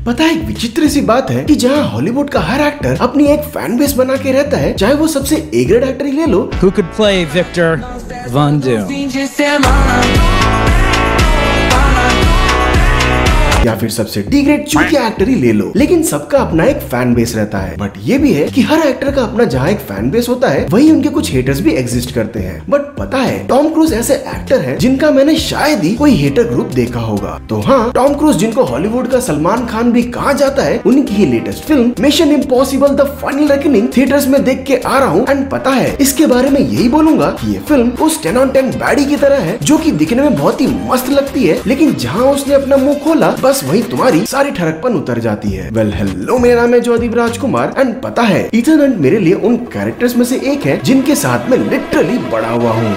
पता है, एक विचित्र सी बात है कि जहाँ हॉलीवुड का हर एक्टर अपनी एक फैन बेस बना के रहता है, चाहे वो सबसे ए ग्रेड एक्टर ही ले लो। Who could play Victor Von Doom? या फिर सबसे डी ग्रेड चूतिया एक्टर ही ले लो, लेकिन सबका अपना एक फैन बेस रहता है। बट ये भी है कि हर एक्टर का अपना जहाँ एक फैन बेस होता है, वही उनके कुछ हेटर्स भी एग्जिस्ट करते हैं। बट पता है, टॉम क्रूज ऐसे एक्टर है जिनका मैंने शायद ही कोई हेटर ग्रुप देखा होगा। तो हाँ, टॉम क्रूज, जिनको हॉलीवुड का सलमान खान भी कहा जाता है, उनकी ही latest film Mission Impossible the Final Reckoning theatres में देख के आ रहा हूँ। एंड पता है, इसके बारे में यही बोलूंगा कि ये फिल्म उस 10 on 10 बैडी की तरह है, जो कि दिखने में बहुत ही मस्त लगती है, लेकिन जहाँ उसने अपना मुंह खोला, बस वही तुम्हारी सारी ठरकपन उतर जाती है। वेल हेलो, मेरा नाम है ज्योतिब राजकुमार एंड पता है, इथन हंट मेरे लिए उन कैरेक्टर्स में से एक है जिनके साथ मैं लिटरली बड़ा हुआ हूँ।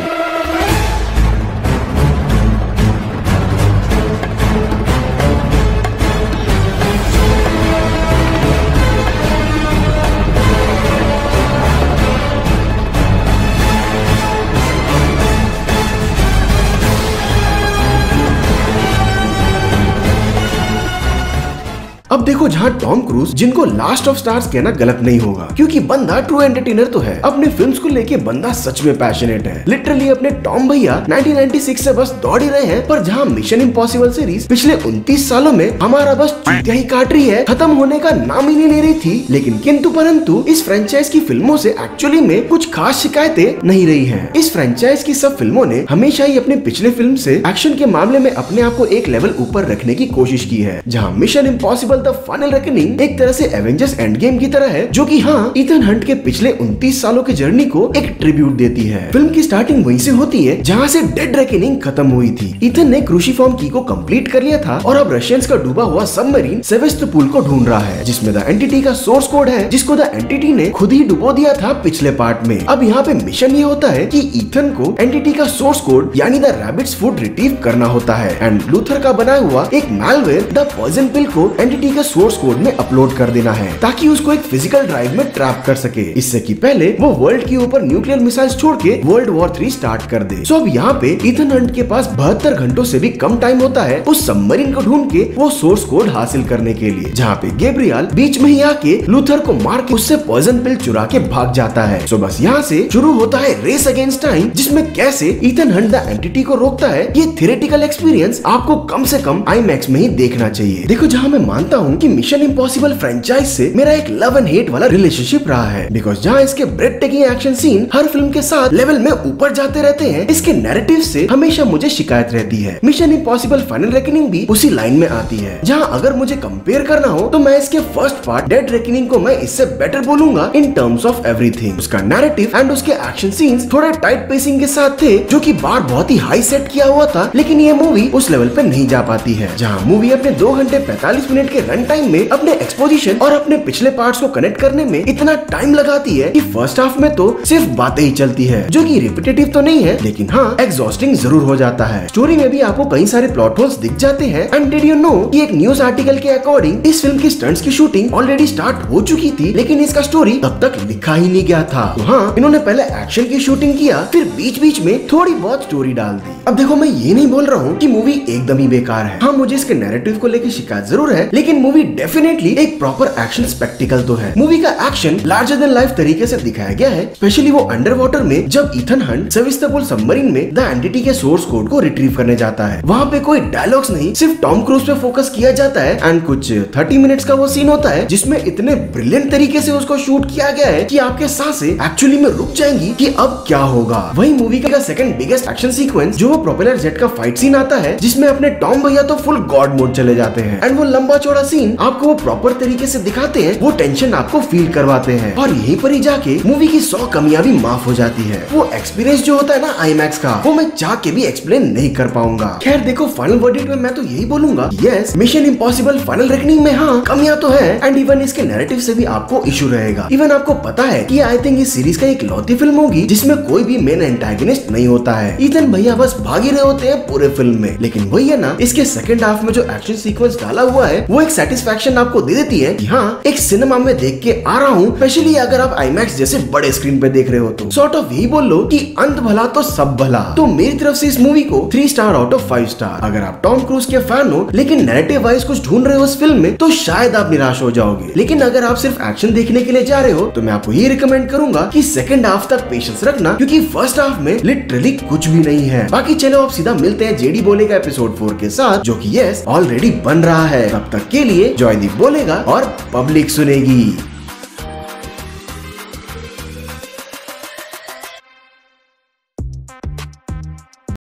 अब देखो, जहाँ टॉम क्रूज, जिनको लास्ट ऑफ स्टार्स कहना गलत नहीं होगा, क्योंकि बंदा ट्रू एंटरटेनर तो है, अपने फिल्म्स को लेके बंदा सच में पैशनेट है। लिटरली अपने टॉम भैया 1996 से बस दौड़ ही रहे हैं। पर जहाँ मिशन इम्पॉसिबल सीरीज पिछले 29 सालों में हमारा बस चूतिया ही काट रही है, खत्म होने का नाम ही नहीं ले रही थी, लेकिन किंतु परंतु इस फ्रेंचाइज की फिल्मों से एक्चुअली में कुछ खास शिकायतें नहीं रही है। इस फ्रेंचाइज की सब फिल्मों ने हमेशा ही अपने पिछले फिल्म से एक्शन के मामले में अपने आप को एक लेवल ऊपर रखने की कोशिश की है। जहाँ mission Impossible the Final reckoning एक तरह से एवेंजर्स एंड गेम की तरह है, जो कि हाँ, इथन हंट के पिछले 29 सालों की जर्नी को एक ट्रिब्यूट देती है। फिल्म की स्टार्टिंग वहीं से होती है जहाँ से डेड रेकनिंग खत्म हुई थी। इथन ने क्रूसीफॉर्म की को कंप्लीट कर लिया था और अब रशियंस का डूबा हुआ सबमरीन सेवेस्तोपोल को ढूंढ रहा है, जिसमें द एंटिटी का सोर्स कोड है, जिसको द एंटिटी ने खुद ही डुबो दिया था पिछले पार्ट में। अब यहाँ पे मिशन ये होता है कि इथन को एंटिटी का सोर्स कोड यानी द रैबिट्स फूड रिट्रीव करना होता है एंड लूथर का बनाया हुआ एक मैलवेयर द पॉइजन पिल को एंटिटी का सोर्स कोड में अपलोड कर देना है, ताकि उसको एक फिजिकल ड्राइव में ट्रैप कर सके, इससे कि पहले वो वर्ल्ड के ऊपर न्यूक्लियर मिसाइल्स छोड़ के वर्ल्ड वॉर 3 स्टार्ट कर दे। सो अब यहाँ पे इथन हंट के पास 72 घंटों से भी कम टाइम होता है उस सबमरीन को ढूंढ के वो सोर्स कोड हासिल करने के लिए, जहाँ पे गैब्रियल बीच में ही आके लूथर को मार के उससे पॉइजन पिल चुरा के भाग जाता है। सो बस यहाँ से शुरू होता है रेस अगेंस्ट टाइम, जिसमें कैसे इथन हंट द एंटिटी को रोकता है। ये थियोरेटिकल एक्सपीरियंस आपको कम से कम आईमैक्स में ही देखना चाहिए। देखो, जहाँ मैं मानता हूँ कि मिशन इम्पॉसिबल फ्रेंचाइज से मेरा एक लव एंड हेट वाला रिलेशनशिप रहा है, बिकॉज जहाँ इसके ब्रेड टेकिंग एक्शन सीन हर फिल्म के साथ लेवल में ऊपर जाते रहते हैं, इसके नैरेटिव से हमेशा मुझे शिकायत रहती है। मिशन इम्पॉसिबल फाइनल रेकनिंग भी उसी लाइन में आती है, जहाँ अगर मुझे कंपेयर करना हो तो मैं इसके फर्स्ट पार्ट डेड रेकनिंग को मैं इससे बेटर बोलूंगा इन टर्म्स ऑफ एवरीथिंग। उसका नैरेटिव एंड उसके एक्शन सीन्स थोड़े टाइट पेसिंग के साथ थे, जो कि बार बहुत ही हाई सेट किया हुआ था, लेकिन ये मूवी उस लेवल पे नहीं जा पाती है। जहाँ मूवी अपने 2 घंटे 45 मिनट के रन टाइम में अपने एक्सपोजिशन और अपने पिछले पार्ट्स को कनेक्ट करने में इतना टाइम लगाती है कि फर्स्ट हाफ में तो सिर्फ बातें ही चलती है, जो कि रिपीटेटिव तो नहीं है, लेकिन हाँ, एग्जॉस्टिंग जरूर हो जाता है। स्टोरी में भी आपको कई सारे प्लॉट होल्स दिख जाते हैं। एंड डिड यू नो कि एक न्यूज आर्टिकल के अकॉर्डिंग इस फिल्म की स्टंट्स की शूटिंग ऑलरेडी स्टार्ट हो चुकी थी, लेकिन इसका स्टोरी तब तक लिखा ही नहीं गया था। तो हाँ, इन्होंने पहले एक्शन की शूटिंग किया, फिर बीच बीच में थोड़ी बहुत स्टोरी डाल दी। अब देखो, मैं ये नहीं बोल रहा हूँ कि मूवी एकदम ही बेकार है। हाँ, मुझे इसके नैरेटिव को लेकर शिकायत जरूर है, लेकिन मूवी डेफिनेटली एक प्रॉपर एक्शन स्पेक्टिकल तो है। मूवी का एक्शन लार्जर देन लाइफ तरीके से दिखाया गया है, स्पेशली वो अंडर वाटर में जब इथन हंट सेवेस्तोपोल सबमरीन में द एंटिटी के सोर्स कोड को रिट्रीव करने जाता है। वहाँ पे कोई डायलॉग्स नहीं, सिर्फ टॉम क्रूज पे फोकस किया जाता है एंड कुछ 30 मिनट्स का वो सीन होता है, जिसमें इतने ब्रिलियंट तरीके से उसको शूट किया गया है कि आपके सांसें एक्चुअली में रुक जाएंगी कि अब क्या होगा। वही मूवी का सेकंड बिगेस्ट एक्शन सीक्वेंस, जो वो प्रोपेलर जेट का फाइट सीन आता है, जिसमें अपने टॉम भैया तो फुल गॉड मोड चले जाते हैं एंड वो लंबा चौड़ा सीन आपको वो प्रॉपर तरीके से दिखाते हैं, वो टेंशन आपको फील करवाते हैं और यहीं पर ही जाके मूवी की 100 कमियां भी माफ हो जाती है। वो एक्सपीरियंस जो होता है ना आईमैक्स का, वो मैं चाह के भी एक्सप्लेन नहीं कर पाऊंगा। खैर देखो, फाइनल वर्डिक्ट में मैं तो यही बोलूंगा, yes, mission impossible final reckoning में हाँ कमियां तो है एंड इवन इसके नैरेटिव से भी आपको इशू रहेगा। इवन आपको पता है कि आई थिंक इस सीरीज का एक लौती फिल्म होगी जिसमें कोई भी मेन एंटागनिस्ट नहीं होता है। इथन भैया बस भाग ही रहे होते हैं पूरे फिल्म में, लेकिन वही है ना, इसके सेकंड हाफ में जो एक्शन सीक्वेंस डाला हुआ है वो एक सेटिस्फैक्शन आपको दे देती है कि हाँ एक सिनेमा में देख के आ रहा हूँ, स्पेशली अगर आप IMAX जैसे बड़े स्क्रीन पे देख रहे हो तो सॉर्ट ऑफ यही बोल लो कि अंत भला तो सब भला। तो मेरी तरफ से इस मूवी को 3 स्टार आउट ऑफ 5 स्टार। अगर आप टॉम क्रूज के फैन हो लेकिन नैरेटिव वाइज कुछ ढूंढ रहे हो इस फिल्म में तो शायद आप निराश हो जाओगे, लेकिन अगर आप सिर्फ एक्शन देखने के लिए जा रहे हो तो मैं आपको ये रिकमेंड करूंगा कि सेकंड हाफ तक पेशेंस रखना, क्योंकि फर्स्ट हाफ में लिटरली कुछ भी नहीं है। बाकी चलो आप सीधा मिलते हैं जेडी बोलेगा एपिसोड 4 के साथ, जो कि यस ऑलरेडी बन रहा है। तब तक के लिए जॉय दी बोलेगा और पब्लिक सुनेगी।